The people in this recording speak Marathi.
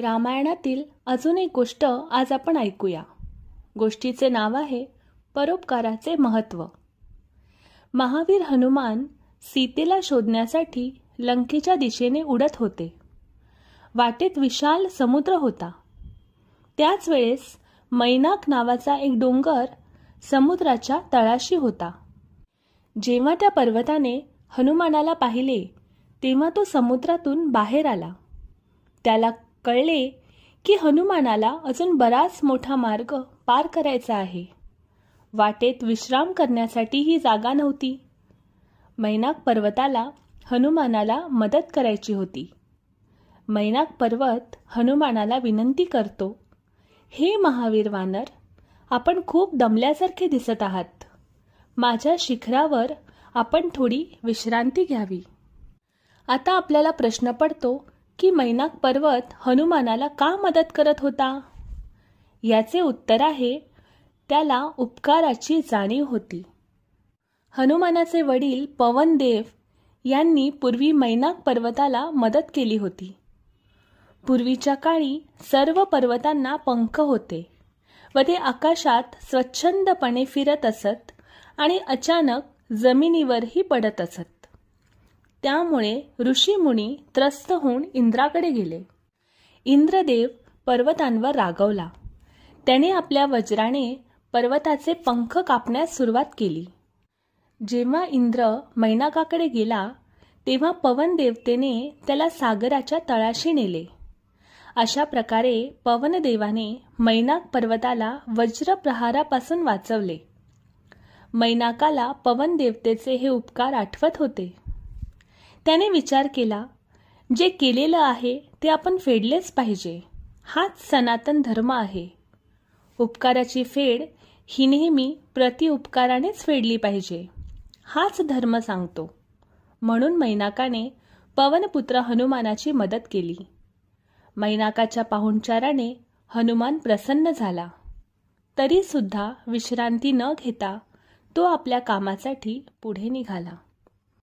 रामायणातील अजून एक गोष्ट आज आपण ऐकूया. गोष्टीचे नाव आहे परोपकाराचे महत्त्व. महावीर हनुमान सीतेला शोधण्यासाठी लंकेच्या दिशेने उडत होते. वाटेत विशाल समुद्र होता. त्याच वेळेस मैनाक नावाचा एक डोंगर समुद्राच्या तळाशी होता. जेव्हा त्या पर्वताने हनुमानाला पाहिले तेव्हा तो समुद्रातून बाहेर आला. त्याला कळले की हनुमानाला अजून बराच मोठा मार्ग पार करायचा आहे. वाटेत विश्राम करण्यासाठी ही जागा नव्हती. मैनाक पर्वताला हनुमानाला मदत करायची होती. मैनाक पर्वत हनुमानाला विनंती करतो, हे महावीर वानर, आपण खूप दमल्यासारखे दिसत आहात. माझ्या शिखरावर आपण थोडी विश्रांती घ्यावी. आता आपल्याला प्रश्न पडतो की मैनाक पर्वत हनुमानाला का मदत करत होता? याचे उत्तर आहे, त्याला उपकाराची जाणीव होती. हनुमानाचे वडील पवनदेव यांनी पूर्वी मैनाक पर्वताला मदत केली होती. पूर्वीच्या काळी सर्व पर्वतांना पंख होते व ते आकाशात स्वच्छंदपणे फिरत असत आणि अचानक जमिनीवरही पडत असत. त्यामुळे ऋषीमुनी त्रस्त होऊन इंद्राकडे गेले. इंद्रदेव पर्वतांवर रागवला. त्याने आपल्या वज्राने पर्वताचे पंख कापण्यास सुरुवात केली. जेव्हा इंद्र मैनाकाकडे गेला तेव्हा पवनदेवतेने त्याला सागराच्या तळाशी नेले. अशा प्रकारे पवनदेवाने मैनाक पर्वताला वज्रप्रहारापासून वाचवले. मैनाकाला पवनदेवतेचे हे उपकार आठवत होते. त्याने विचार केला, जे केलेलं आहे ते आपण फेडलेच पाहिजे. हाच सनातन धर्म आहे. उपकाराची फेड ही नेहमी प्रतिउपकारानेच फेडली पाहिजे, हाच धर्म सांगतो. म्हणून मैनाकाने पवनपुत्र हनुमानाची मदत केली. मैनाकाच्या पाहुणचाराने हनुमान प्रसन्न झाला. तरी सुद्धा विश्रांती न घेता तो आपल्या कामासाठी पुढे निघाला.